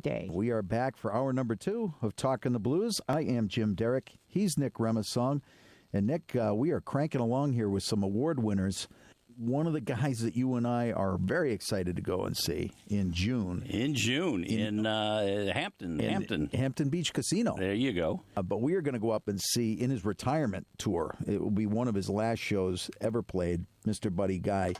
day. We are back for hour number 2 of Talking the Blues. I am Jim Derrick. He's Nick Remasong. And Nick, we are cranking along here with some award winners. One of the guys that you and I are very excited to go and see in June. In Hampton. Hampton Beach Casino. There you go. But we are going to go up and see in his retirement tour. It will be one of his last shows ever played, Mr. Buddy Guy.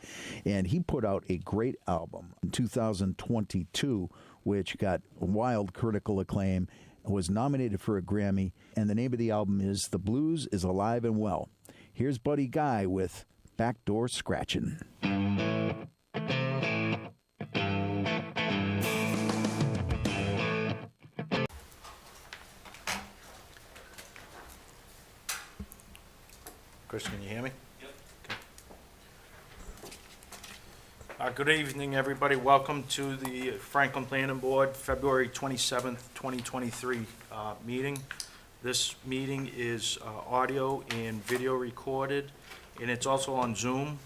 And he put out a great album in 2022, which got wild critical acclaim, was nominated for a Grammy. And the name of the album is The Blues is Alive and Well. Here's Buddy Guy with Backdoor Scratching. Chris, can you hear me? Yep. Okay. Good evening, everybody. Welcome to the Franklin Planning Board, February 27th, 2023 meeting. This meeting is audio and video recorded, and it's also on Zoom.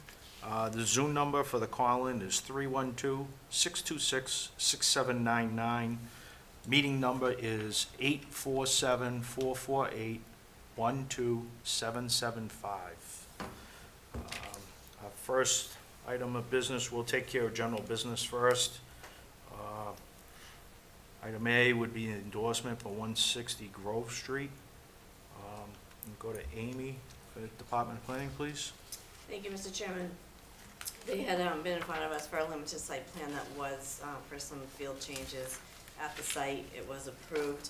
The Zoom number for the call-in is 312-626-6799. Meeting number is 847-448-1275. Our first item of business, we'll take care of general business first. Item A would be an endorsement for 160 Grove Street. Go to Amy for the Department of Planning, please. Thank you, Mr. Chairman. They had been in front of us for a limited site plan that was for some field changes at the site. It was approved.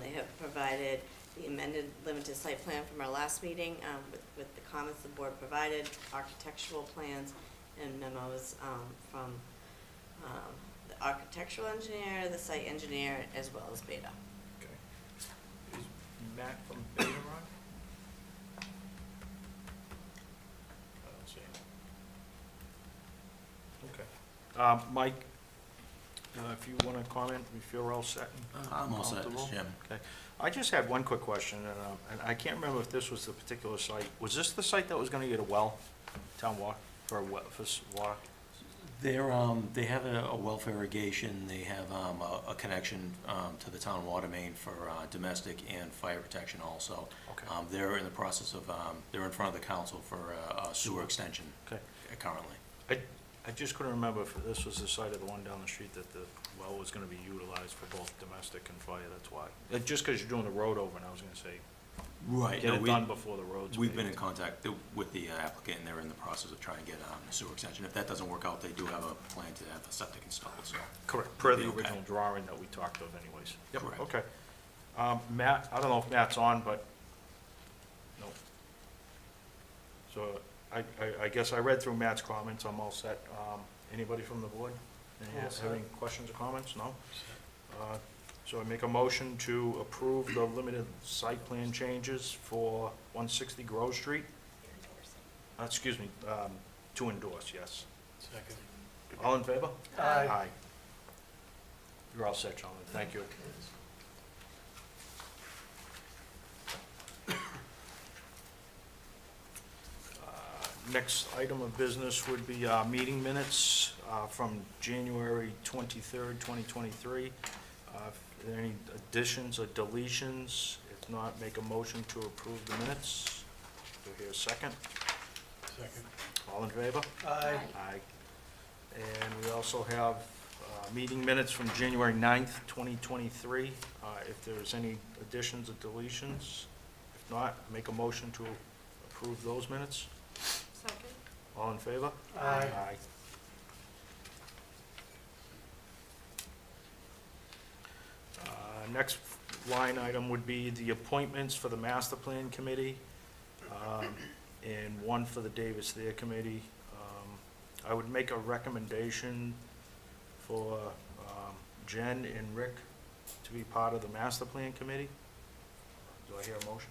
They have provided the amended limited site plan from our last meeting with the comments the board provided, architectural plans and memos from the architectural engineer, the site engineer, as well as Beta. Okay. Is Matt from Beta on? I don't see him. Okay. Mike, if you want to comment, we feel we're all set and I'm all set, comfortable? Mr. Chairman. Okay. I just had one quick question, and I can't remember if this was the particular site. Was this the site that was going to get a well, town water, for water? They have a welfare irrigation. They have a connection to the town water main for domestic and fire protection also. Okay. They're in the process of, they're in front of the council for a sewer extension currently. I just couldn't remember if this was the site of the one down the street that the well was gonna be utilized for both domestic and fire, that's why. Just because you're doing the road over, and I was gonna say, Right. get it done before the road's We've been in paved. contact with the applicant, and they're in the process of trying to get a sewer extension. If that doesn't work out, they do have a plan to have a septic installed, so. Correct, per the Okay. original drawing that we talked of anyways. Yep, Correct. okay. Matt, I don't know if Matt's on, but, no. So, I guess I read through Matt's comments, I'm all set. Anybody from the board? Have any questions or comments? No? So I make a motion to approve the limited site plan changes for 160 Grove Street. Excuse me, to endorse, yes. Second. All in favor? Aye. Aye. You're all set, gentlemen, thank you. Next item of business would be meeting minutes from January 23rd, 2023. If there are any additions or deletions, if not, make a motion to approve the minutes. Do I hear a second? Second. All in favor? Aye. Aye. And we also have meeting minutes from January 9th, 2023. If there's any additions or deletions, if not, make a motion to approve those minutes. Second. All in favor? Aye. Aye. Next line item would be the appointments for the Master Plan Committee, and one for the Davis Thayer Committee. I would make a recommendation for Jen and Rick to be part of the Master Plan Committee. Do I hear a motion?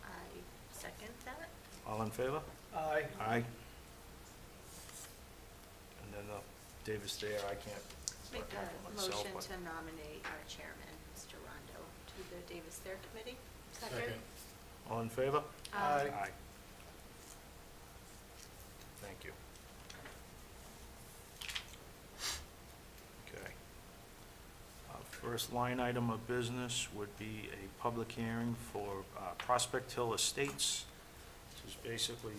I second that. All in favor? Aye. Aye. And then Davis Thayer, I can't Make recommend a for myself, motion but- to nominate our chairman, Mr. Rondo, to the Davis Thayer Committee. Second. All in favor? Aye. Aye. Thank you. Okay. First line item of business would be a public hearing for Prospect Hill Estates, which is basically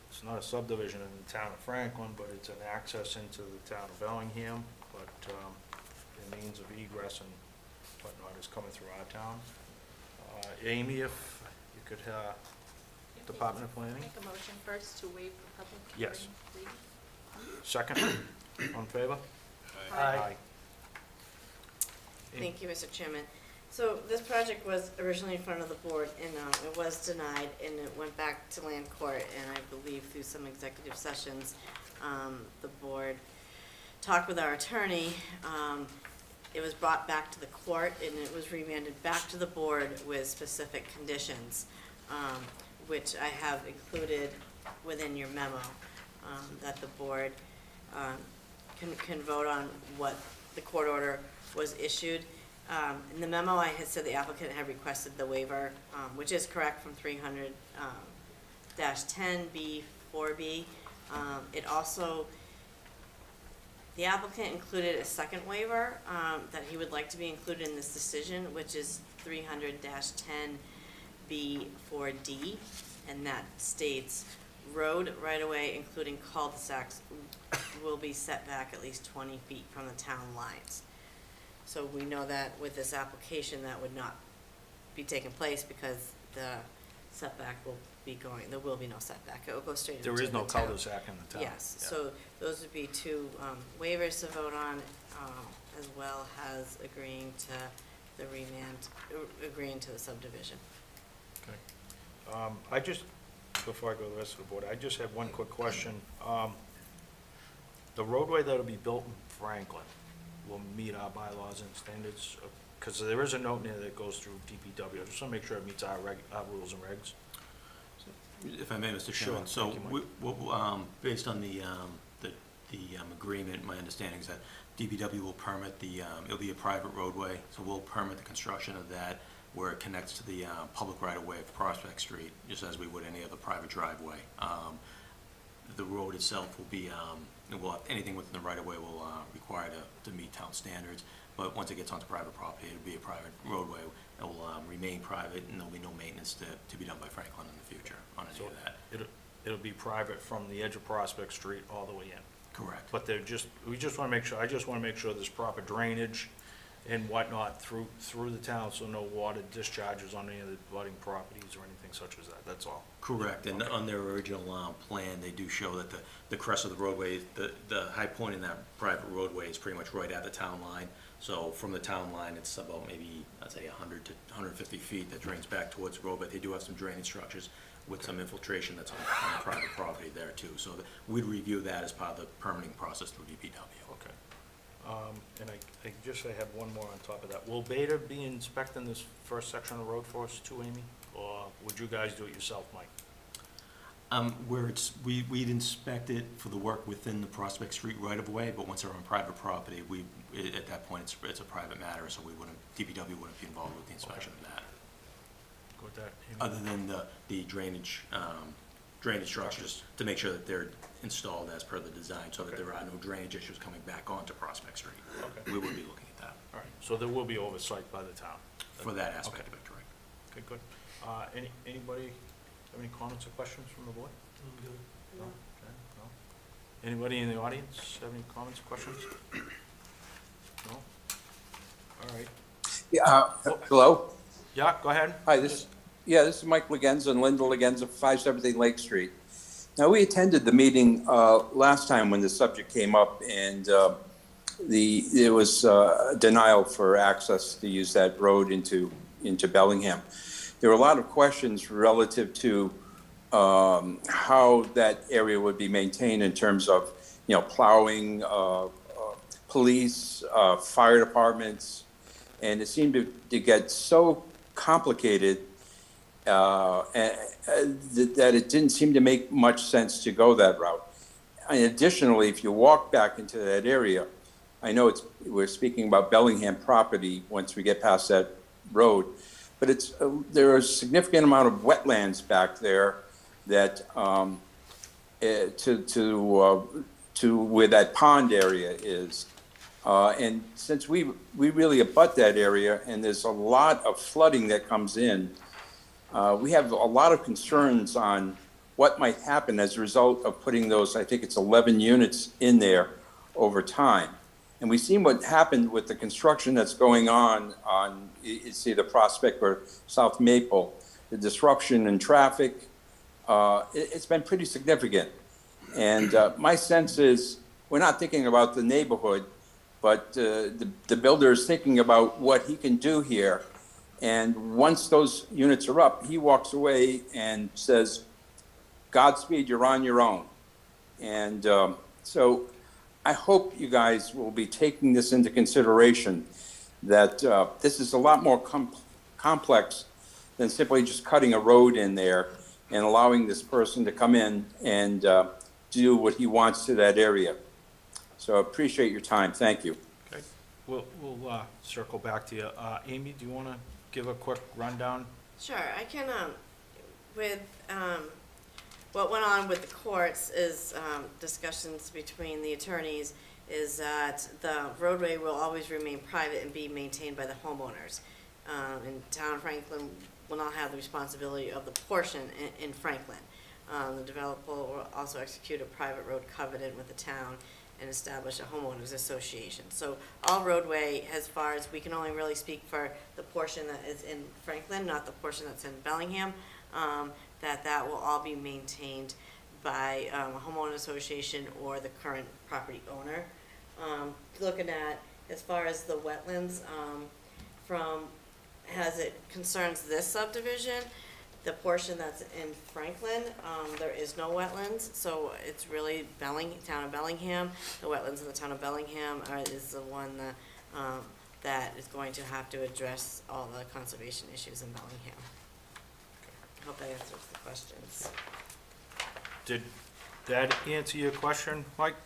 it's not a subdivision in the town of Franklin, but it's an access into the town of Bellingham, but the means of egress and whatnot is coming through our town. Amy, if you could, Department of Planning? Make a motion first to waive the public hearing, Yes. please. Second, on favor? Aye. Thank you, Mr. Chairman. So this project was originally in front of the board, and it was denied, and it went back to land court, and I believe through some executive sessions, the board talked with our attorney. It was brought back to the court, and it was remanded back to the board with specific conditions, which I have included within your memo, that the board can vote on what the court order was issued. In the memo, I had said the applicant had requested the waiver, which is correct from 300-10B4B. It also, the applicant included a second waiver that he would like to be included in this decision, which is 300-10B4D, and that states, road right-of-way, including cul-de-sacs, will be set back at least 20 feet from the town lines. So we know that with this application, that would not be taking place because the setback will be going, there will be no setback. It will go straight into the town. There is no cul-de-sac in the town. Yes, Yeah. so those would be two waivers to vote on, as well as agreeing to the remand, agreeing to the subdivision. Okay. I just, before I go to the rest of the board, I just have one quick question. The roadway that'll be built in Franklin will meet our bylaws and standards? Because there is a note in there that goes through DPW. I just want to make sure it meets our rules and regs. If I may, Mr. Sure, Chairman. So, thank you, Mike. based on the agreement, my understanding is that DPW will permit it'll be a private roadway, so we'll permit the construction of that where it connects to the public right-of-way of Prospect Street, just as we would any other private driveway. The road itself will be, anything within the right-of-way will require to meet town standards, but once it gets onto private property, it'll be a private roadway. It will remain private, and there'll be no maintenance to be done by Franklin in the future on any So of that. it'll be private from the edge of Prospect Street all the way in. Correct. But I just want to make sure there's proper drainage and whatnot through the town, so no water discharges on any of the budding properties or anything such as that, that's all. Correct, and on their original plan, they do show that the crest of the roadway, the high point in that private roadway is pretty much right at the town line. So from the town line, it's about maybe, I'd say 100 to 150 feet that drains back towards the road, but they do have some drainage structures with some infiltration that's on private property there too. So we'd review that as part of the permitting process through DPW. Okay. And I have one more on top of that. Will Beta be inspecting this first section of the road for us too, Amy? Or would you guys do it yourself, Mike? Where we'd inspect it for the work within the Prospect Street right-of-way, but once they're on private property, at that point, it's a private matter, so DPW wouldn't be involved with the inspection of that. Go with that, Amy? Other than the drainage structures, to make sure that they're installed as per the design, so that there are no drainage issues coming back onto Prospect Street. Okay. We would be looking at that, All right, so there will be oversight by the town? for that aspect Okay. of it, correct. Okay, good. Anybody have any comments or questions from the board? No? Okay, no. Anybody in the audience have any comments or questions? No? All right. Yeah, hello? Yeah, go ahead. Hi, this is Mike Legenza and Linda Legenza, 517 Lake Street. Now, we attended the meeting last time when the subject came up, and there was denial for access to use that road into Bellingham. There were a lot of questions relative to how that area would be maintained in terms of, plowing, police, fire departments, and it seemed to get so complicated that it didn't seem to make much sense to go that route. And additionally, if you walk back into that area, I know we're speaking about Bellingham property once we get past that road, but there is a significant amount of wetlands back there that to where that pond area is. And since we really abut that area, and there's a lot of flooding that comes in, we have a lot of concerns on what might happen as a result of putting those, I think it's 11 units in there over time. And we've seen what happened with the construction that's going on, it's either Prospect or South Maple, the disruption in traffic, it's been pretty significant. And my sense is, we're not thinking about the neighborhood, but the builder is thinking about what he can do here. And once those units are up, he walks away and says, Godspeed, you're on your own. And so I hope you guys will be taking this into consideration, that this is a lot more complex than simply just cutting a road in there and allowing this person to come in and do what he wants to that area. So I appreciate your time. Thank you. Okay, we'll circle back to you. Amy, do you want to give a quick rundown? Sure, I can, what went on with the courts is, discussions between the attorneys is that the roadway will always remain private and be maintained by the homeowners. And Town of Franklin will not have the responsibility of the portion in Franklin. The developer will also execute a private road covenant with the town and establish a homeowners association. So all roadway, as far as, we can only really speak for the portion that is in Franklin, not the portion that's in Bellingham, that will all be maintained by a homeowner association or the current property owner. Looking at, as far as the wetlands, as it concerns this subdivision, the portion that's in Franklin, there is no wetlands, so it's really town of Bellingham. The wetlands in the town of Bellingham is the one that is going to have to address all the conservation issues in Bellingham. I hope that answers the questions. Did that answer your question, Mike?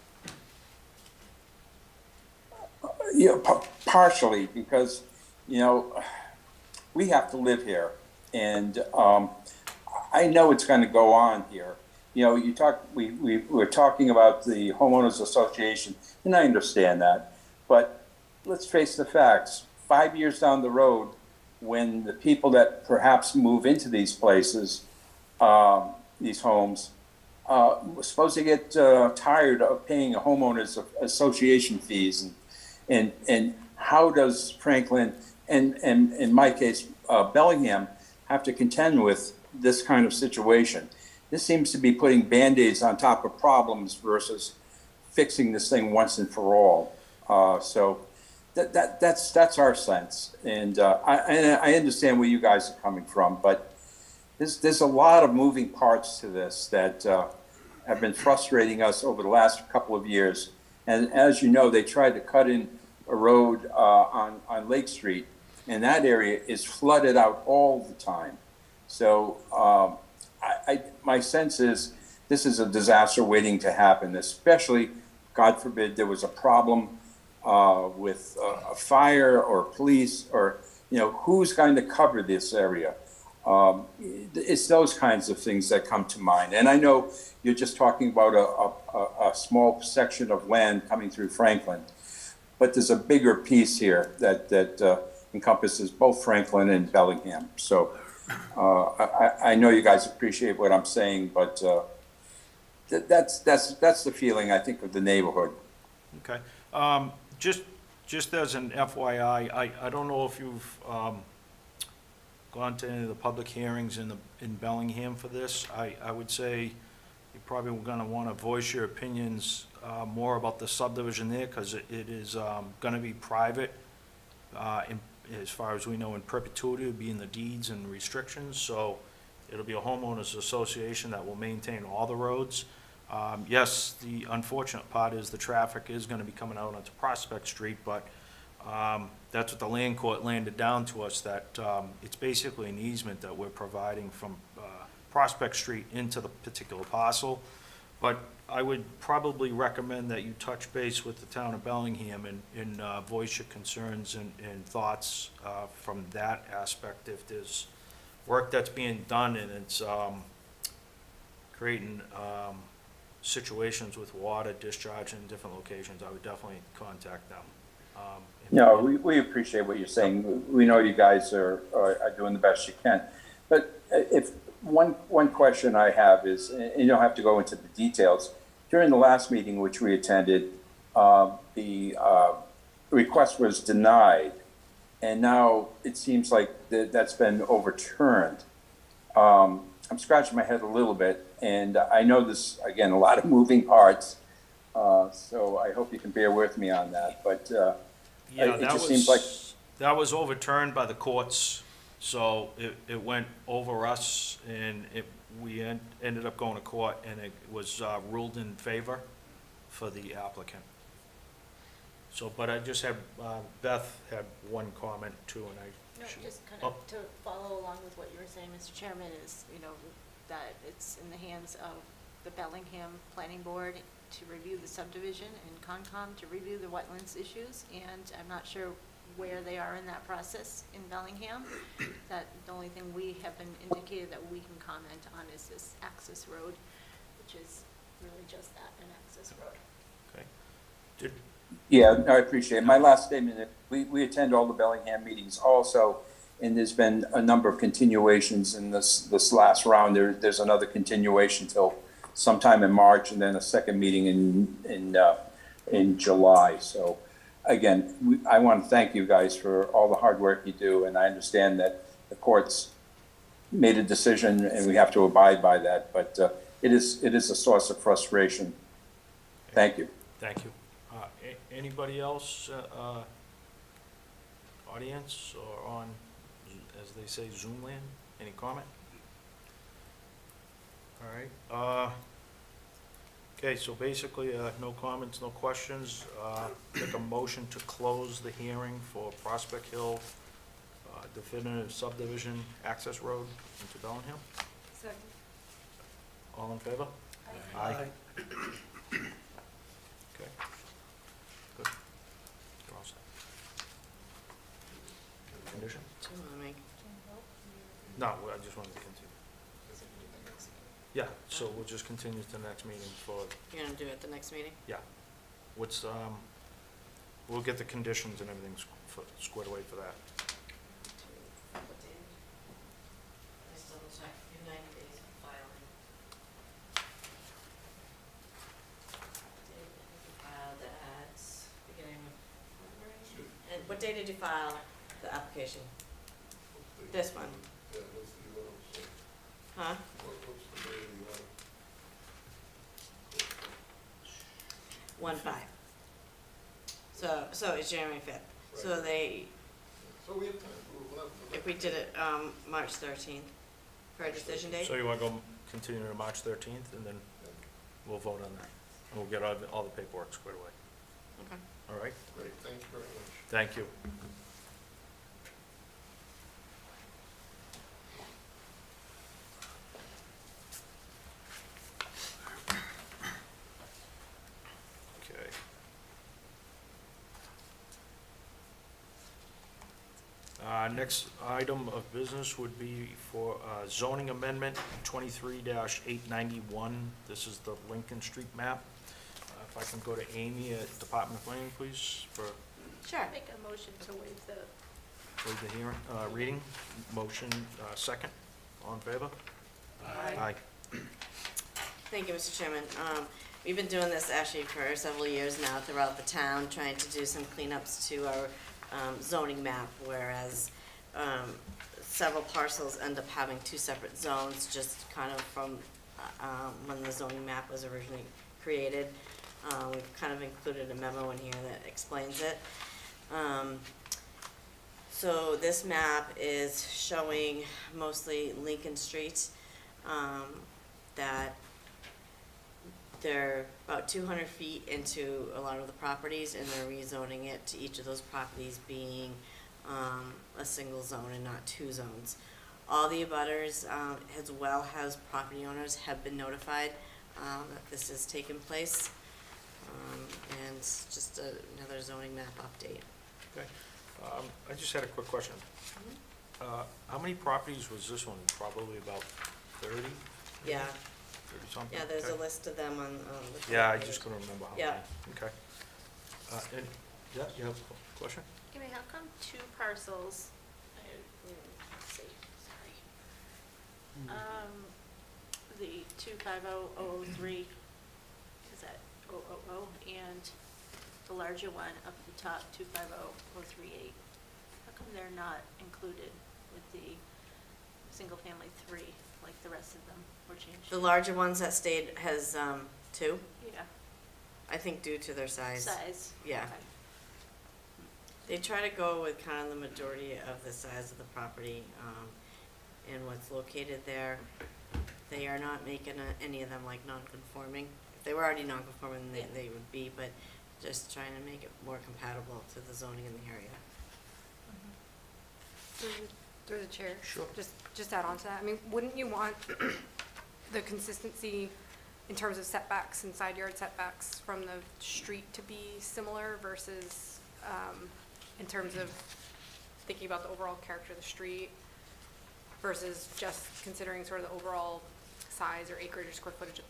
Yeah, partially, because, we have to live here. And I know it's going to go on here. We're talking about the homeowners association, and I understand that. But let's face the facts. 5 years down the road, when the people that perhaps move into these places, these homes, we're supposed to get tired of paying a homeowners association fees, and how does Franklin and in my case Bellingham have to contend with this kind of situation? This seems to be putting Band-Aids on top of problems versus fixing this thing once and for all. So that's our sense, and I understand where you guys are coming from, but there's a lot of moving parts to this that have been frustrating us over the last couple of years. And as you know, they tried to cut in a road on Lake Street, and that area is flooded out all the time. So my sense is this is a disaster waiting to happen, especially, God forbid, there was a problem with a fire or police, or who's going to cover this area. It's those kinds of things that come to mind. And I know you're just talking about a small section of land coming through Franklin, but there's a bigger piece here that encompasses both Franklin and Bellingham. So I know you guys appreciate what I'm saying, but that's the feeling, I think, of the neighborhood. Okay. Just as an FYI, I don't know if you've gone to any of the public hearings in Bellingham for this. I would say you're probably going to want to voice your opinions more about the subdivision there, because it is going to be private, as far as we know, in perpetuity. It'll be in the deeds and restrictions, so it'll be a homeowners association that will maintain all the roads. Yes, the unfortunate part is the traffic is going to be coming out onto Prospect Street, but that's what the land court landed down to us, that it's basically an easement that we're providing from Prospect Street into the particular parcel. But I would probably recommend that you touch base with the town of Bellingham and voice your concerns and thoughts from that aspect. If there's work that's being done and it's creating situations with water discharge in different locations, I would definitely contact them. If No, we- we appreciate what you're saying. We know you guys are doing the best you can. But if, one question I have is, and you don't have to go into the details, during the last meeting which we attended, the request was denied, and now it seems like that's been overturned. I'm scratching my head a little bit, and I know this, again, a lot of moving parts, so I hope you can bear with me on that, but Yeah, it that just seems like, that was overturned by the courts, so it went over us, and we ended up going to court, and it was ruled in favor for the applicant. So, but I just had, Beth had one comment too, and No, I. just kind Oh. of to follow along with what you were saying, Mr. Chairman, is, that it's in the hands of the Bellingham Planning Board to review the subdivision and Concom to review the wetlands issues, and I'm not sure where they are in that process in Bellingham. That the only thing we have been indicated that we can comment on is this access road, which is really just that, an access road. Okay. Did, yeah, no, I appreciate it. My last statement, we attend all the Bellingham meetings also, and there's been a number of continuations in this last round. There's another continuation till sometime in March, and then a second meeting in July. So again, I want to thank you guys for all the hard work you do, and I understand that the courts made a decision and we have to abide by that, but it is a source of frustration. Thank you. thank you. Anybody else, audience or on, as they say, Zoom land? Any comment? All right. Okay, so basically, no comments, no questions. Make a motion to close the hearing for Prospect Hill definitive subdivision access road into Bellingham. Second. All in favor? Aye. Okay. Good. You're all set. Condition? Do you wanna make, No, I just wanted to continue. Yeah, so we'll just continue to the next meeting for, you're gonna do it at the next meeting? what's, we'll get the conditions and everything squared away for that. What day? Just double check, you have 90 days for filing. Date that you filed at beginning of February? And what day did you file the application? This one? Huh? 1/5. So it's January 5th. So So we have time. if we did it, March 13th for a decision date? So you want to go continue to March 13th, and then we'll vote on that. And we'll get all the paperwork squared away. Okay. All right? Great, thank you very much. Thank you. Okay. Next item of business would be for zoning amendment 23-891. This is the Lincoln Street map. If I can go to Amy at Department of Planning, please, for Sure. Make a motion to waive the the hearing, reading. Motion, second. All in favor? Aye. Thank you, Mr. Chairman. We've been doing this actually for several years now throughout the town, trying to do some cleanups to our zoning map, whereas several parcels end up having two separate zones, just kind of from when the zoning map was originally created. We've kind of included a memo in here that explains it. So this map is showing mostly Lincoln Street, that they're about 200 feet into a lot of the properties, and they're rezoning it to each of those properties being a single zone and not two zones. All the abutters, as well as property owners, have been notified that this has taken place, and it's just another zoning map update. Okay. I just had a quick question. How many properties was this one? Probably about 30? Yeah, 30-something? Yeah, there's a Okay. list of them on the. Yeah, I front just page. couldn't remember how Yeah. many. Okay. And, yeah, you have a question? Anyway, how come two parcels, let's see, sorry. The 250003, is that 000, and the larger one up at the top, 250038. How come they're not included with the single-family 3, like the rest of them were changed? The larger ones that stayed has, 2, Yeah, I think due to their size. size. Yeah. Okay. They try to go with kind of the majority of the size of the property, and what's located there. They are not making any of them like non-conforming. If they were already non-conforming, they would be, but just trying to make it more compatible to the zoning in the area. Through the chair. Sure. Just add on to that. I mean, wouldn't you want the consistency in terms of setbacks and side yard setbacks from the street to be similar versus, in terms of thinking about the overall character of the street versus just considering sort of the overall size or acreage or square footage of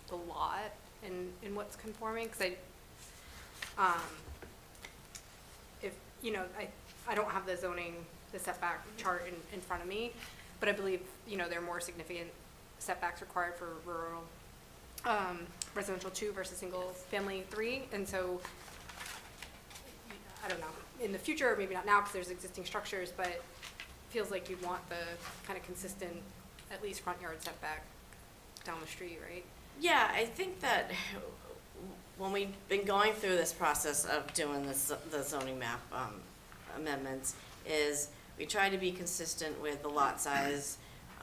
the lot and what's conforming? Because if, you know, I don't have the zoning, the setback chart in front of me, but I believe, you know, there are more significant setbacks required for rural, residential 2 versus single family 3, and so, I don't know, in the future, maybe not now because there's existing structures, but it feels like you'd want the kind of consistent, at least front yard setback down the street, right? Yeah, I think that when we've been going through this process of doing the zoning map amendments, is we try to be consistent with the lot size,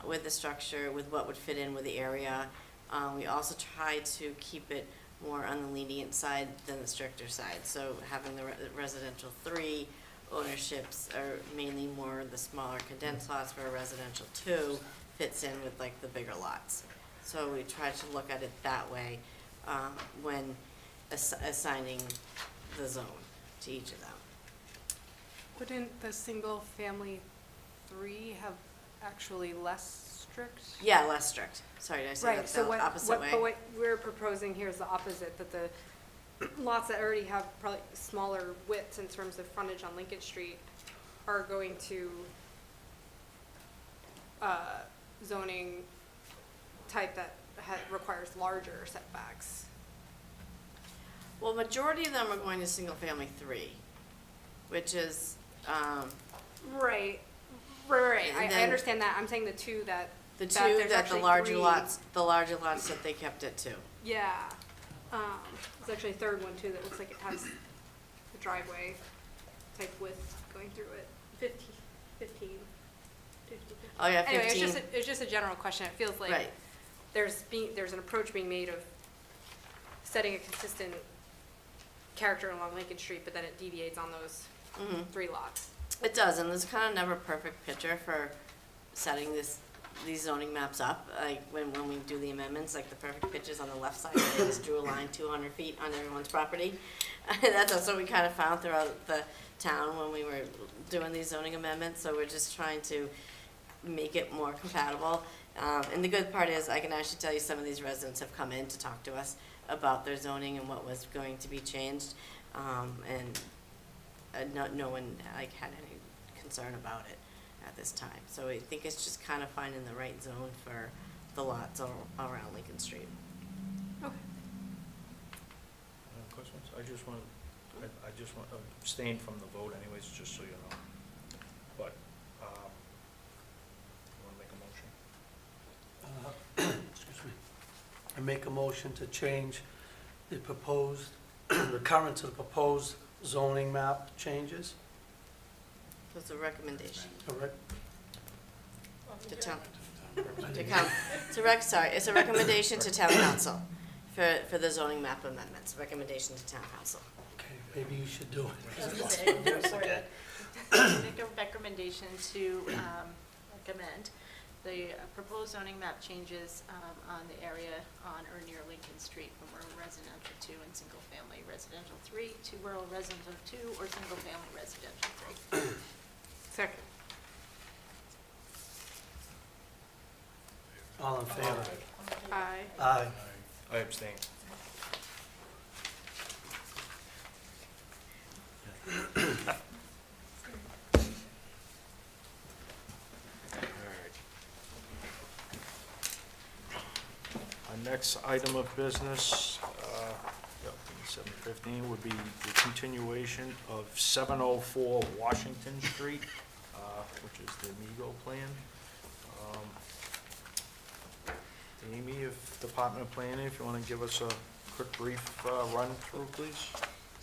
with the structure, with what would fit in with the area. We also try to keep it more on the lenient side than the stricter side. So having the residential 3 ownerships are mainly more the smaller condensed lots, where residential 2 fits in with like the bigger lots. So we try to look at it that way when assigning the zone to each of them. Wouldn't the single family 3 have actually less strict? Yeah, less strict. Sorry, did I say that the opposite way? But what we're proposing here is the opposite, that the lots that already have probably smaller widths in terms of frontage on Lincoln Street are going to zoning type that requires larger setbacks. Well, majority of them are going to single family 3, which is, Right. And I then- understand that. I'm saying the 2 that. the that 2 there's that actually the larger 3. lots that they kept it to. Yeah. There's actually a third one too that looks like it has a driveway type width going through it. 15. Oh, yeah, Anyway, 15. it's just a general question. It feels like Right. there's an approach being made of setting a consistent character along Lincoln Street, but then it deviates on those Mhm. 3 lots. It does, and there's kind of never a perfect picture for setting these zoning maps up. Like when we do the amendments, like the perfect picture's on the left side, where they just drew a line 200 feet on everyone's property. That's what we kind of found throughout the town when we were doing these zoning amendments. So we're just trying to make it more compatible. And the good part is, I can actually tell you some of these residents have come in to talk to us about their zoning and what was going to be changed. And no one like had any concern about it at this time. So I think it's just kind of finding the right zone for the lots around Lincoln Street. Okay. Questions? I just want to abstain from the vote anyways, just so you know. But, you want to make a motion? Excuse me. I make a motion to change the proposed, the current to the proposed zoning map changes, So it's a recommendation correct? to town. It's a recommendation to town council for the zoning map amendments, recommendation to town council. Okay, maybe you should do it. I was gonna say, before that, make a recommendation to recommend the proposed zoning map changes on the area on or near Lincoln Street from rural residential 2 and single family residential 3 to rural residential 2 or single family residential 3. Second. All in favor? Aye. Aye. I abstain. Our next item of business, 7:15, would be the continuation of 704 Washington Street, which is the Amigo plan. Amy, if Department of Planning, if you want to give us a quick brief run through, please.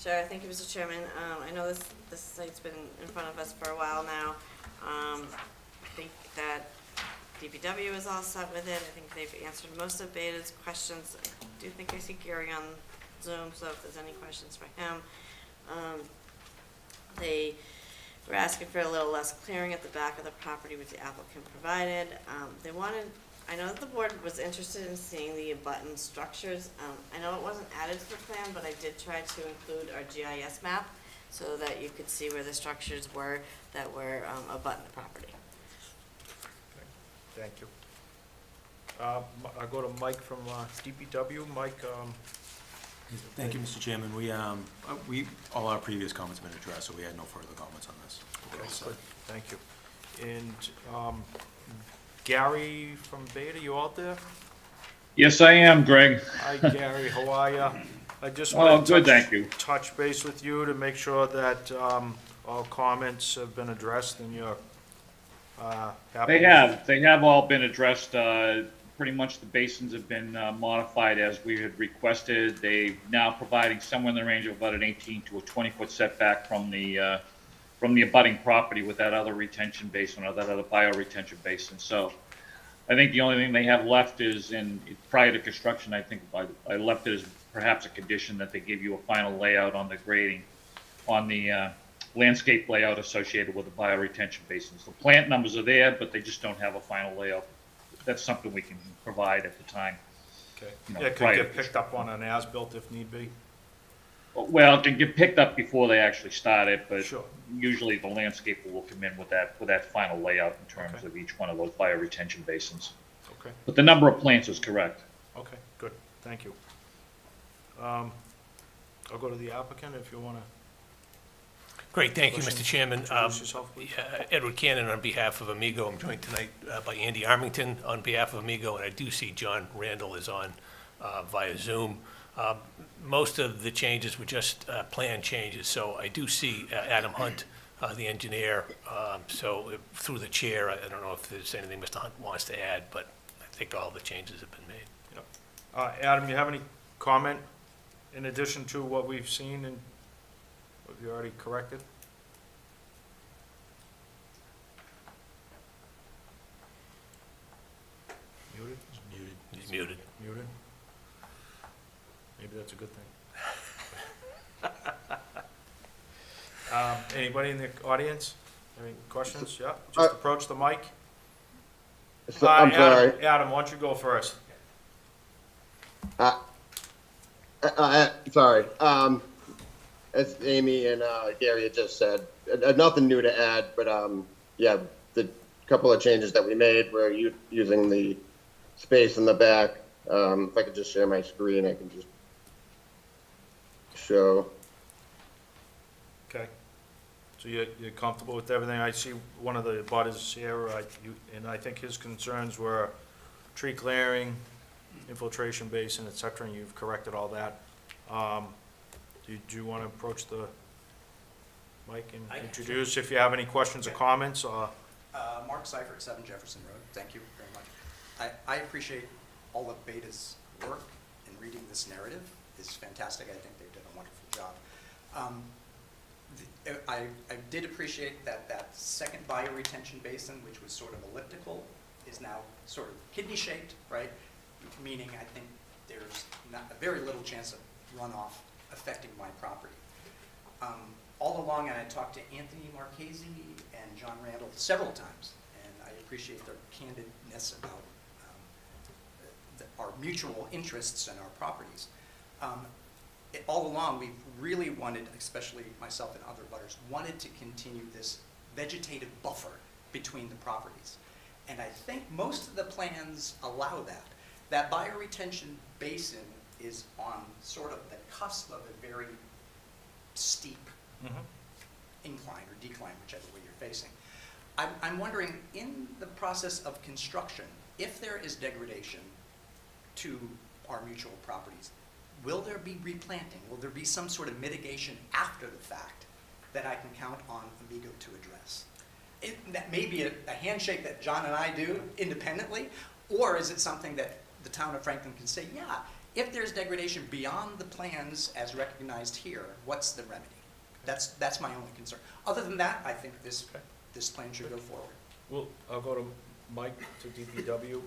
Sure, thank you, Mr. Chairman. I know this site's been in front of us for a while now. I think that DPW is all set with it. I think they've answered most of Beta's questions. I do think I see Gary on Zoom, so if there's any questions for him. They were asking for a little less clearing at the back of the property, which the applicant provided. I know that the board was interested in seeing the abutment structures. I know it wasn't added to the plan, but I did try to include our GIS map so that you could see where the structures were that were abutting the property. Thank you. I'll go to Mike from DPW. Mike, Thank you, Mr. Chairman. All our previous comments have been addressed, so we had no further comments on this. okay, good, thank you. And Gary from Beta, you out there? Yes, I am, Greg. Hi, Gary, how are you? I just Oh, want good, to thank you. touch base with you to make sure that all comments have been addressed and you're happy. They have all been addressed. Pretty much the basins have been modified as we had requested. They're now providing somewhere in the range of about an 18 to a 20-foot setback from the abutting property with that other retention basin or that other bioretention basin. So I think the only thing they have left is, prior to construction, I think I left it as perhaps a condition that they give you a final layout on the grading, on the landscape layout associated with the bioretention basins. The plant numbers are there, but they just don't have a final layout. That's something we can provide at the time. Okay. You know, Yeah, it could prior get to picked up on an as-built if need be. Well, it can get picked up before they actually start it, but Sure. usually the landscaper will come in with that final layout in terms Okay. of each one of those bioretention basins. Okay, But the number of plants is correct. okay, good, thank you. I'll go to the applicant if you want to. Great, thank you, Questions? Mr. Chairman. Introduce yourself, please. Edward Cannon on behalf of Amigo. I'm joined tonight by Andy Armington on behalf of Amigo, and I do see John Randall is on via Zoom. Most of the changes were just plan changes, so I do see Adam Hunt, the engineer. So through the chair, I don't know if there's anything Mr. Hunt wants to add, but I think all the changes have been made. Yep. Adam, you have any comment in addition to what we've seen and what you already corrected? Muted? Muted. He's muted. Muted? Maybe that's a good thing. Anybody in the audience? Any questions? Yeah, just approach the mic. I'm sorry. Adam, why don't you go first? Sorry. As Amy and Gary had just said, nothing new to add, but yeah, the couple of changes that we made were using the space in the back. If I could just share my screen, I can just show. Okay. So you're comfortable with everything? I see one of the abutters here, and I think his concerns were tree clearing, infiltration basin, et cetera, and you've corrected all that. Do you want to approach the mic and introduce if you have any questions or comments? Mark Seifert, 7 Jefferson Road. Thank you very much. I appreciate all of Beta's work in reading this narrative. It's fantastic. I think they did a wonderful job. I did appreciate that second bioretention basin, which was sort of elliptical, is now sort of kidney-shaped, right? Meaning I think there's a very little chance of runoff affecting my property. All along, and I talked to Anthony Marchese and John Randall several times, and I appreciate their candidness about our mutual interests and our properties. All along, we've really wanted, especially myself and other butters, wanted to continue this vegetative buffer between the properties. And I think most of the plans allow that. that bioretention basin is on sort of the cusp of a very steep incline or decline, whichever way you're facing. I'm wondering, in the process of construction, if there is degradation to our mutual properties, will there be replanting? Will there be some sort of mitigation after the fact that I can count on Amigo to address? That may be a handshake that John and I do independently, or is it something that the town of Franklin can say, yeah, if there's degradation beyond the plans as recognized here, what's the remedy? That's my only concern. Other than that, I think this plan should go forward. Well, I'll go to Mike, to DPW.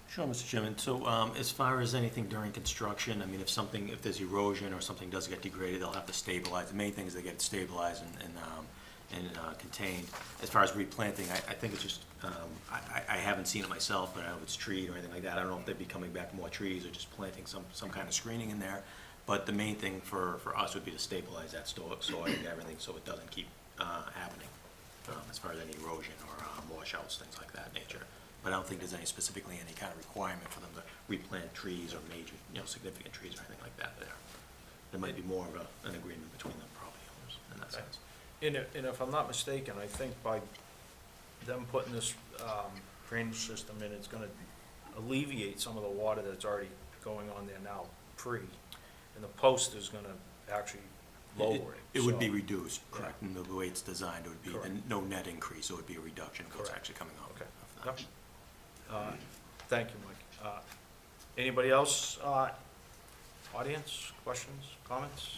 Sure, Mr. Chairman. So as far as anything during construction, I mean, if there's erosion or something does get degraded, they'll have to stabilize. The main thing is they get it stabilized and contained. As far as replanting, I think it's just, I haven't seen it myself, but I don't know if it's treed or anything like that. I don't know if they'd be coming back more trees or just planting some kind of screening in there. But the main thing for us would be to stabilize that soil and everything so it doesn't keep happening as far as any erosion or washouts, things like that nature. But I don't think there's specifically any kind of requirement for them to replant trees or major, significant trees or anything like that there. There might be more of an agreement between the property owners in that sense. And if I'm not mistaken, I think by them putting this drainage system in, it's gonna alleviate some of the water that's already going on there now, and the post is gonna actually lower it. It would be so- reduced, correct, and the way it's designed, it would be Correct. no net increase, it would be a reduction of what's Correct. actually coming out Okay. of that. Yep. Thank you, Mike. Anybody else, audience, questions, comments?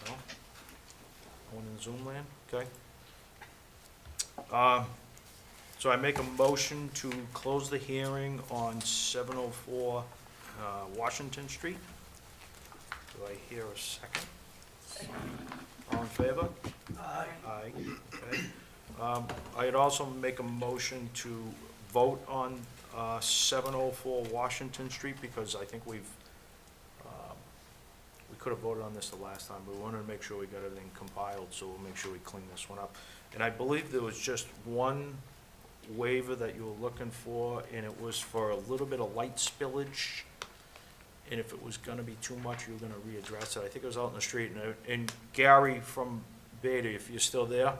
No? One in Zoom land, okay. So I make a motion to close the hearing on 704 Washington Street. Do I hear a second? All in favor? Aye. Aye, okay. I'd also make a motion to vote on 704 Washington Street, because I think we could have voted on this the last time, but we wanted to make sure we got everything compiled, so we'll make sure we clean this one up. And I believe there was just one waiver that you were looking for, and it was for a little bit of light spillage. And if it was gonna be too much, you were gonna readdress it. I think it was out in the street, and Gary from Beta, if you're still there?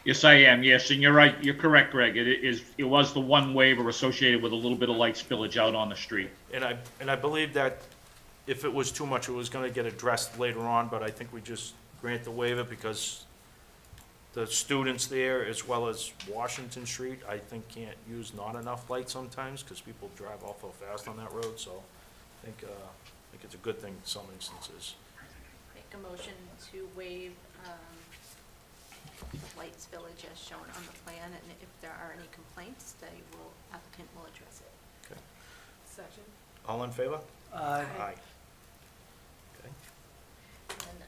Yes, I am, yes, and you're right, you're correct, Greg. It was the one waiver associated with a little bit of light spillage out on the street. And I believe that if it was too much, it was gonna get addressed later on, but I think we just grant the waiver because the students there, as well as Washington Street, I think can't use not enough light sometimes, because people drive awful fast on that road, so I think it's a good thing in some instances. Make a motion to waive light spillage as shown on the plan, and if there are any complaints, applicant will address it. Okay. Second. All in favor? Aye. Aye. Okay. And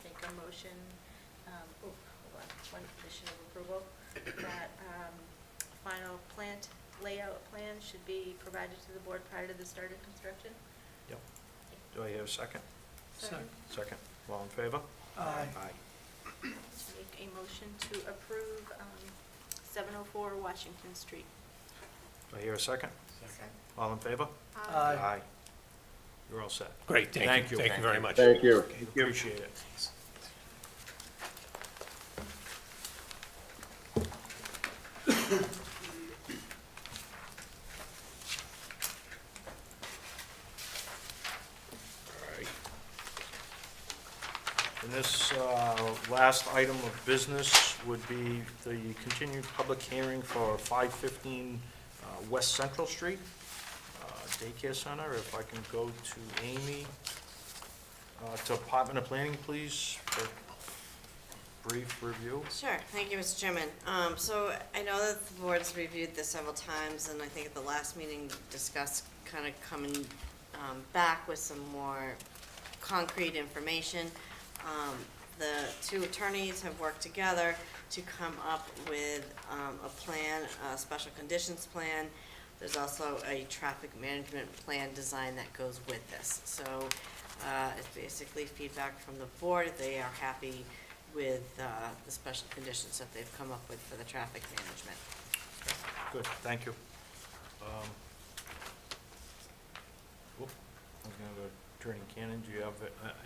make a motion, hold on, one condition of approval, that final plant layout plan should be provided to the board prior to the start of construction. Yep. Do I hear a second? Second. Second. All in favor? Aye. Aye. Make a motion to approve 704 Washington Street. Do I hear a second? Second. All in favor? Aye. You're all set. Great, thank you. Thank you very much. Thank you. Appreciate it. And this last item of business would be the continued public hearing for 515 West Central Street Daycare Center. If I can go to Amy, to Department of Planning, please, for brief review. Sure, thank you, Mr. Chairman. So I know that the board's reviewed this several times, and I think at the last meeting discussed kind of coming back with some more concrete information. The two attorneys have worked together to come up with a plan, a special conditions plan. There's also a traffic management plan design that goes with this. So it's basically feedback from the board. They are happy with the special conditions that they've come up with for the traffic management. Good, thank you. I was gonna go, Attorney Cannon, do you have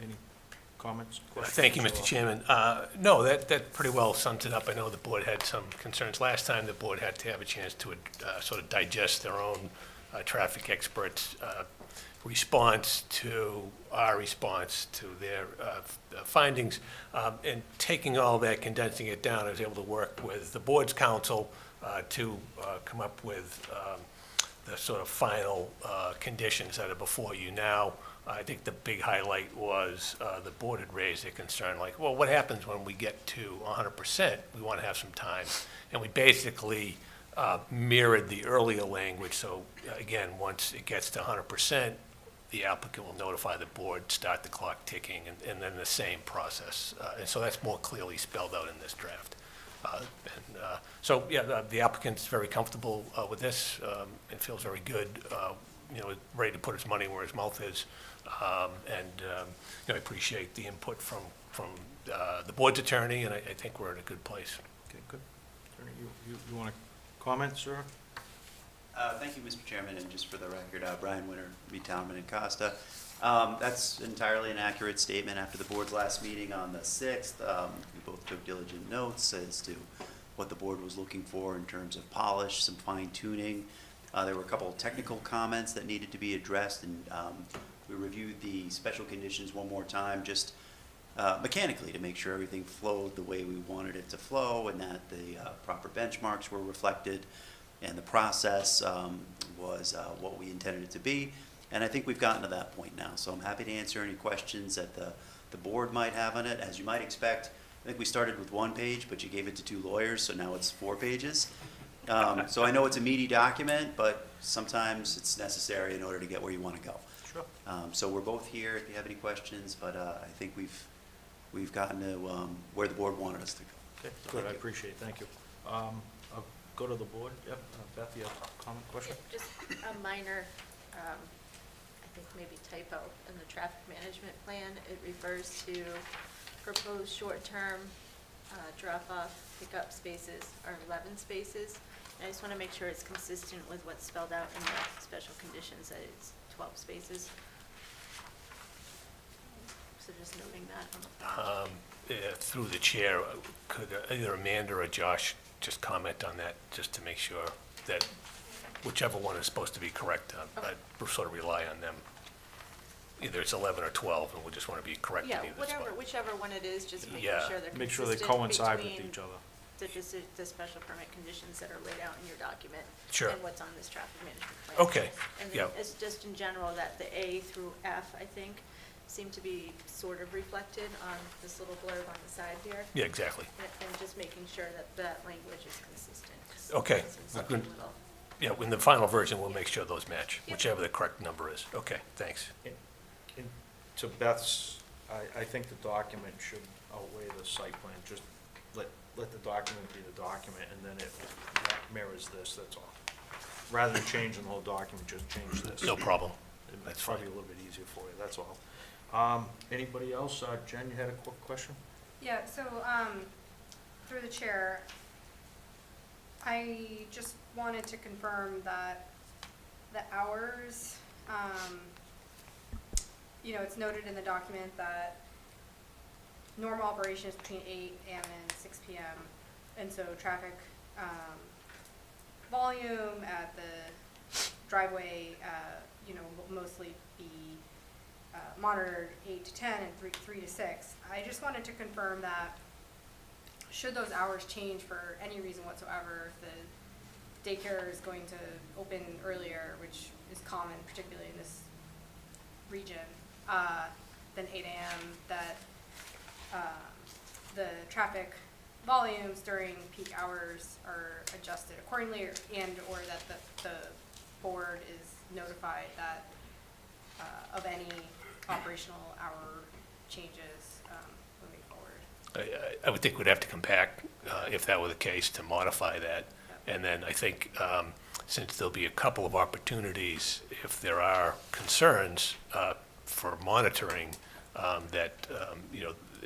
any comments, questions? Thank you, Mr. or- Chairman. No, that pretty well sums it up. I know the board had some concerns last time. The board had to have a chance to sort of digest their own traffic experts' response to our response to their findings. And taking all that, condensing it down, I was able to work with the board's counsel to come up with the sort of final conditions that are before you now. I think the big highlight was the board had raised a concern like, well, what happens when we get to 100%? We want to have some time. And we basically mirrored the earlier language. So again, once it gets to 100%, the applicant will notify the board, start the clock ticking, and then the same process. And so that's more clearly spelled out in this draft. So, yeah, the applicant's very comfortable with this and feels very good, ready to put his money where his mouth is. I appreciate the input from the board's attorney, and I think we're in a good place. Okay, good. Attorney, you want to comment, sir? Thank you, Mr. Chairman, and just for the record, Brian Winter, Reed Townman and Costa. That's entirely an accurate statement. After the board's last meeting on the 6th, we both took diligent notes as to what the board was looking for in terms of polish, some fine tuning. There were a couple of technical comments that needed to be addressed, and we reviewed the special conditions one more time, just mechanically to make sure everything flowed the way we wanted it to flow and that the proper benchmarks were reflected and the process was what we intended it to be. And I think we've gotten to that point now. So I'm happy to answer any questions that the board might have on it. As you might expect, I think we started with 1 page, but you gave it to 2 lawyers, so now it's 4 pages. So I know it's a meaty document, but sometimes it's necessary in order to get where you want to go. Sure. So we're both here if you have any questions, but I think we've gotten to where the board wanted us to go. Okay, good, I appreciate it, thank you. I'll go to the board. Yep, Beth, you have a comment, question? Yeah, just a minor, I think maybe typo in the traffic management plan. It refers to proposed short-term drop-off pickup spaces are 11 spaces. And I just want to make sure it's consistent with what's spelled out in the special conditions, that it's 12 spaces. So just noting that on the file. Through the chair, could either Amanda or Josh just comment on that, just to make sure that whichever one is supposed to be correct, I sort of rely on them. Either it's 11 or 12, and we just want to be correct in Yeah, either spot. whichever one it is, just making Yeah. sure they're consistent Make sure they coincide with between each other. the special permit conditions that are laid out in your document. Sure. And what's on this traffic management plan. Okay, And yeah. then it's just in general that the A through F, I think, seem to be sort of reflected on this little blurb on the side here. Yeah, exactly. And just making sure that that language is consistent. 'cause Okay. it's in such a Good. little- Yeah, in the final version, we'll make sure those match, Yep. whichever the correct number is. Okay, thanks. And to Beth's, I think the document should outweigh the site plan. Just let the document be the document, and then it mirrors this, that's all. Rather than changing the whole document, just change this. No problem. It's That's probably a fine. little bit easier for you, that's all. Anybody else? Jen, you had a quick question? Yeah, so, through the chair, I just wanted to confirm that the hours, it's noted in the document that normal operation is between 8 a.m. and 6 p.m. And so traffic, volume at the driveway, will mostly be monitored 8 to 10 and 3 to 6. I just wanted to confirm that should those hours change for any reason whatsoever, if the daycare is going to open earlier, which is common, particularly in this region, than 8 a.m., that the traffic volumes during peak hours are adjusted accordingly, or that the board is notified that of any operational hour changes moving forward. I would think we'd have to come back, if that were the case, to modify that. And then I think, since there'll be a couple of opportunities, if there are concerns for monitoring, that,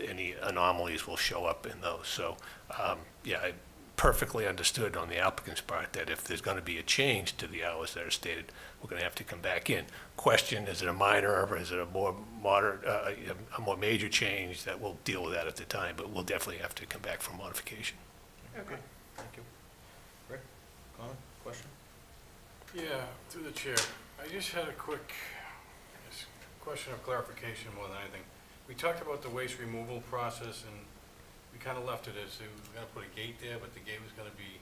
any anomalies will show up in those. So, perfectly understood on the applicant's part that if there's going to be a change to the hours that are stated, we're going to have to come back in. Question, is it a minor, or is it a more moderate, a more major change? That we'll deal with that at the time, but we'll definitely have to come back for modification. Okay, thank you. Rick, comment, question? Yeah, through the chair. I just had a quick question of clarification more than anything. We talked about the waste removal process, and we kind of left it as we were going to put a gate there, but the gate was going to be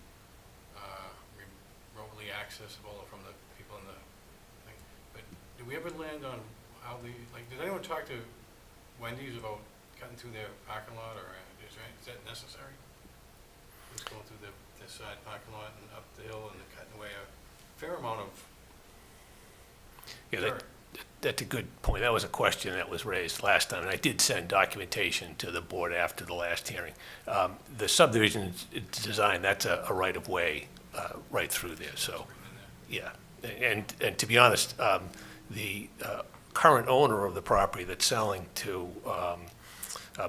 remotely accessible from the people in the thing. But did we ever land on how did anyone talk to Wendy's about cutting through their parking lot, or is that necessary? Just going through the side parking lot and up the hill and cutting away a fair amount of dirt. That's a good point. That was a question that was raised last time, and I did send documentation to the board after the last hearing. The subdivision design, that's a right-of-way right through there, so, yeah. And to be honest, the current owner of the property that's selling to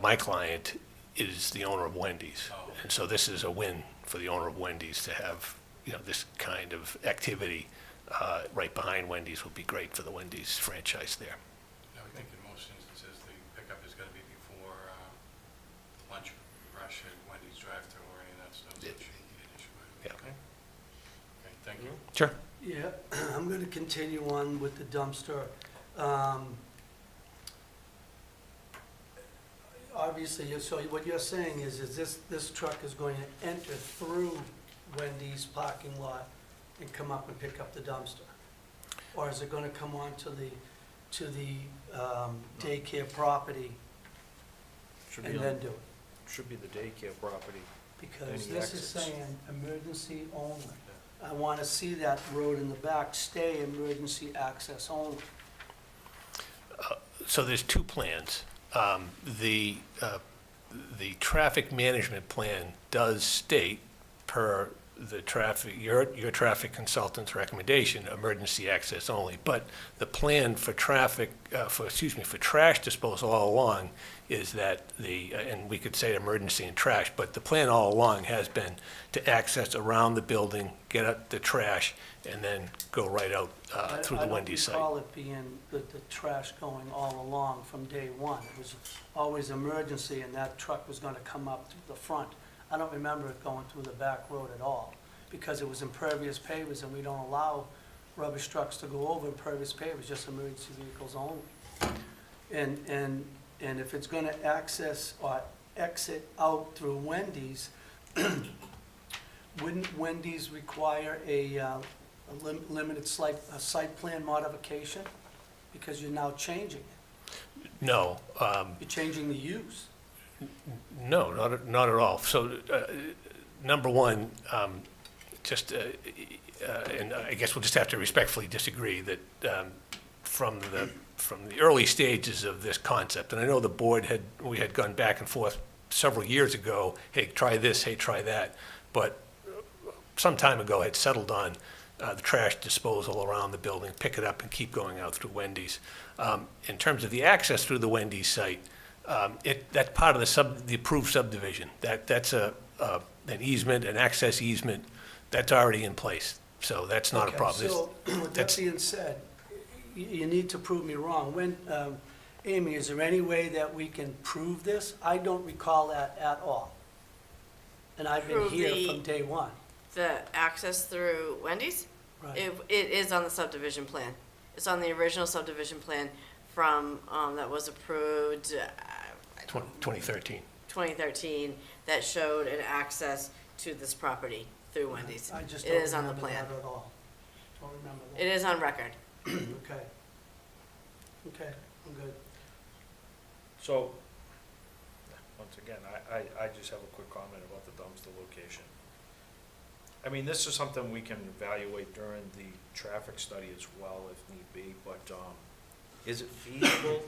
my client is the owner of Wendy's. And so this is a win for the owner of Wendy's to have, this kind of activity right behind Wendy's would be great for the Wendy's franchise there. I would think in most instances, the pickup is going to be before lunch rush at Wendy's drive-thru or any of that stuff, so it shouldn't be an issue. Yeah. Okay, thank you. Sure. Yeah, I'm going to continue on with the dumpster. Obviously, so what you're saying is this truck is going to enter through Wendy's parking lot and come up and pick up the dumpster? Or is it going to come on to the daycare property and then do it? Should be the daycare property. Because Any this is exits? saying emergency only. I want to see that road in the back stay emergency access only. So there's two plans. The traffic management plan does state, per the your traffic consultant's recommendation, emergency access only. But the plan for for trash disposal all along is that and we could say emergency and trash, but the plan all along has been to access around the building, get at the trash, and then go right out through the Wendy's site. I don't recall it being the trash going all along from day one. It was always emergency, and that truck was gonna come up through the front. I don't remember it going through the back road at all, because it was impervious pavers, and we don't allow rubbish trucks to go over impervious pavers, just emergency vehicles only. And if it's gonna access or exit out through Wendy's, wouldn't Wendy's require a limited site plan modification? Because you're now changing it. No. You're changing the use. No, not at all. So, number one, and I guess we'll just have to respectfully disagree that from the early stages of this concept, and I know the board we had gone back and forth several years ago, hey, try this, hey, try that, but some time ago had settled on the trash disposal around the building, pick it up and keep going out through Wendy's. In terms of the access through the Wendy's site, that's part of the approved subdivision. That's an easement, an access easement, that's already in place. So that's not a problem. So, with that being said, you need to prove me wrong. Amy, is there any way that we can prove this? I don't recall that at all. And I've been Prove here from day one. The access through Wendy's? Right. It is on the subdivision plan. It's on the original subdivision plan from, that was approved, 2013. 2013, that showed an access to this property through Wendy's. I just It don't is on the remember plan. that at all. Don't remember that. It is on record. Okay. Okay, I'm good. So, once again, I just have a quick comment about the dumpster location. I mean, this is something we can evaluate during the traffic study as well if need be, but, is it feasible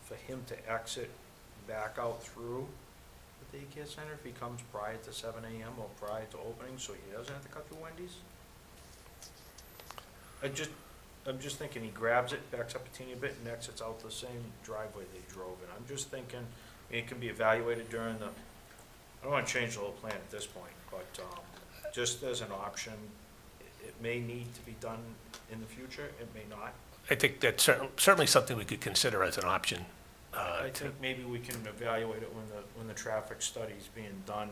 for him to exit back out through the daycare center if he comes prior to 7 AM or prior to opening, so he doesn't have to cut through Wendy's? I'm just thinking he grabs it, backs up a teeny bit, and exits out the same driveway they drove in. I'm just thinking it can be evaluated during the I don't want to change the whole plan at this point, but just as an option, it may need to be done in the future, it may not. I think that's certainly something we could consider as an option. I think maybe we can evaluate it when the traffic study's being done,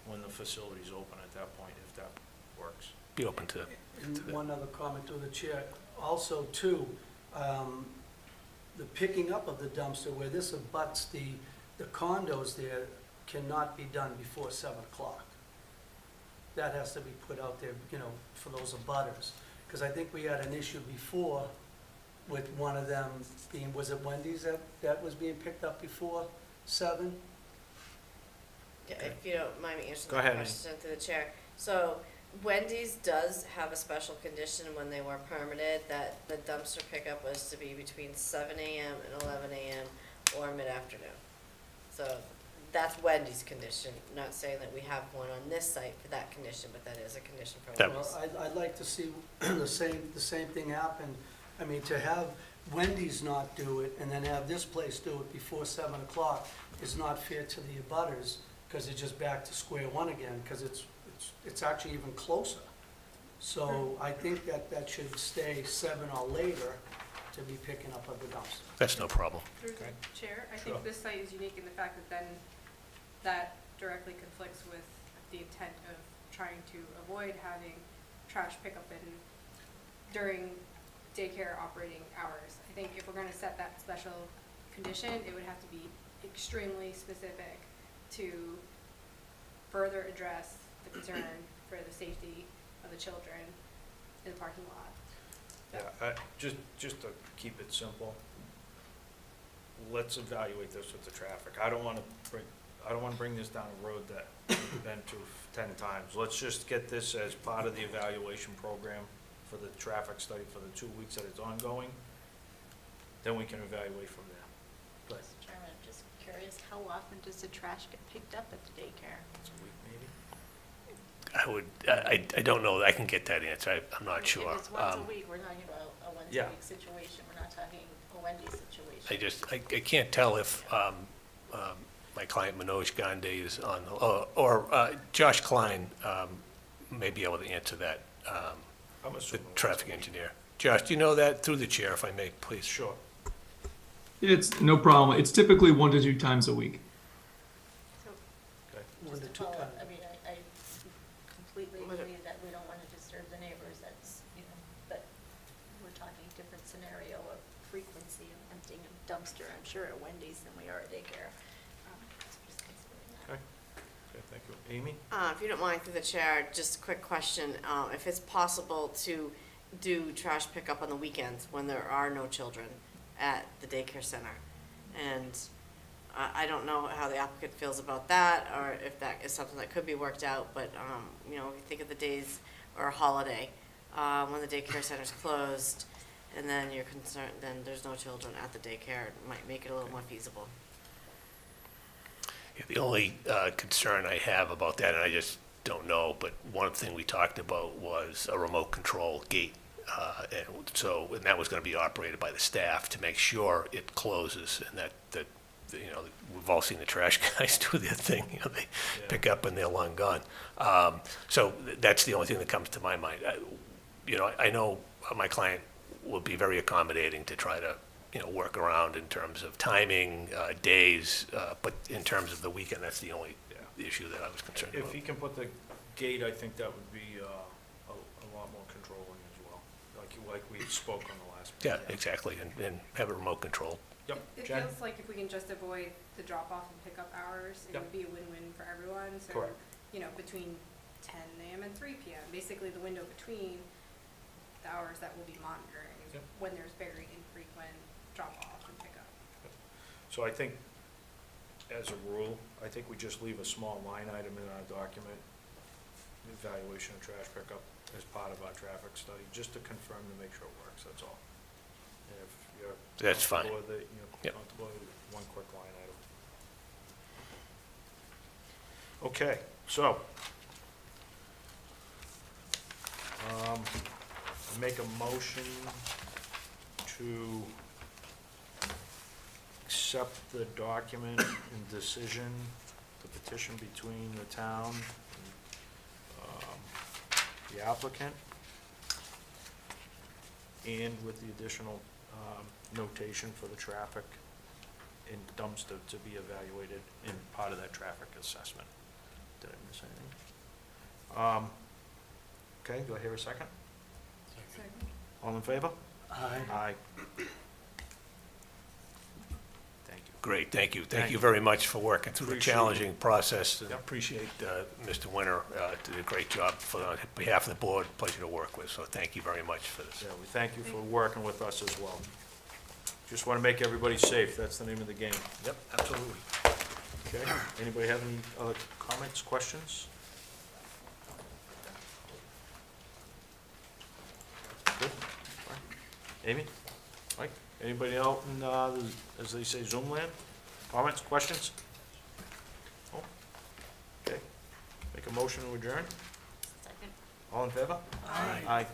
when the facility's open at that point, if that works. Be open to And that. one other comment to the chair. Also, too, the picking up of the dumpster, where this abuts the condos there, cannot be done before 7 o'clock. That has to be put out there, you know, for those abutters. Because I think we had an issue before with one of them being, was it Wendy's that was being picked up before 7? Yeah, if you don't mind me answering Go the ahead, question through the chair. So Wendy's does have a special condition when they were permitted that the dumpster pickup was to be between 7 AM and 11 AM or mid-afternoon. So that's Wendy's condition, not saying that we have one on this site for that condition, but that is a condition for That- Wendy's. Well, I'd like to see the same thing happen. I mean, to have Wendy's not do it and then have this place do it before 7 o'clock is not fair to the abutters, because it's just back to square one again, because it's actually even closer. So I think that should stay 7 or later to be picking up of the dumpster. That's no problem. Through the chair, I Sure. think this site is unique in the fact that then that directly conflicts with the intent of trying to avoid having trash pickup during daycare operating hours. I think if we're gonna set that special condition, it would have to be extremely specific to further address the concern for the safety of the children in the parking lot. Yeah, just to keep it simple, let's evaluate this with the traffic. I don't want to bring this down a road that we've been to 10 times. Let's just get this as part of the evaluation program for the traffic study for the 2 weeks that it's ongoing. Then we can evaluate from there. Mr. Chairman, I'm just curious, how often does the trash get picked up at the daycare? It's a week maybe. I don't know, I can get that answer, I'm not sure. If it's once a week, we're talking about a once Yeah. a week situation, we're not talking a Wendy's situation. I can't tell if my client Manoj Gandhi is on, or Josh Klein may be able to answer that, I'm the assuming. traffic engineer. Josh, do you know that, through the chair, if I may, please? Sure. It's no problem. It's typically 1 to 2 times a week. So, 1 to just 2 to follow up, times. I mean, I completely agree that we don't want to disturb the neighbors, that's, you know, but we're talking different scenario of frequency of emptying a dumpster, I'm sure at Wendy's than we are at daycare. So just considering that. Okay. Okay, thank you. Amy? If you don't mind, through the chair, just a quick question. If it's possible to do trash pickup on the weekends when there are no children at the daycare center. And I don't know how the applicant feels about that, or if that is something that could be worked out, but, you know, if you think of the days or a holiday, when the daycare center's closed, and then you're concerned, then there's no children at the daycare, it might make it a little more feasible. Yeah, the only concern I have about that, and I just don't know, but one thing we talked about was a remote control gate. And that was going to be operated by the staff to make sure it closes, and that you know, we've all seen the trash guys do their thing, you know, they pick up and they're long gone. So that's the only thing that comes to my mind. You know, I know my client will be very accommodating to try to, you know, work around in terms of timing, days, but in terms of the weekend, that's the only issue that I was concerned about. If he can put the gate, I think that would be a lot more controlling as well, like we spoke on the last Yeah, meeting. exactly, and have it remote controlled. Yep, It Jen? feels like if we can just avoid the drop-off and pickup hours, it Yep. would be a win-win for everyone. So, Correct. you know, between 10 AM and 3 PM, basically the window between the hours that we'll be monitoring is Yep. when there's very infrequent drop-off and pickup. So I think, as a rule, I think we just leave a small line item in our document, evaluation of trash pickup as part of our traffic study, just to confirm to make sure it works, that's all. And if you're That's fine. comfortable with it, you're Yep. comfortable with one quick line item. Okay, so, make a motion to accept the document and decision the petition between the town and the applicant, and with the additional notation for the traffic and dumpster to be evaluated in part of that traffic assessment. Did I miss anything? Okay, do I hear a second? Second. All in favor? Aye. Aye. Thank you. Great, thank you. Thank Thank you you. very much for working through the Appreciate challenging process. Yep. Appreciate Mr. Winter, did a great job on behalf of the board, pleasure to work with, so thank you very much for this. Yeah, we thank you for working with us as well. Just want to make everybody safe, that's the name of the game. Yep, absolutely. Okay, anybody have any other comments, questions? Good. All right. Amy? Mike? Anybody out in, as they say, Zoom land? Comments, questions? Oh, okay. Make a motion to adjourn? Second. All in favor? Aye. Aye.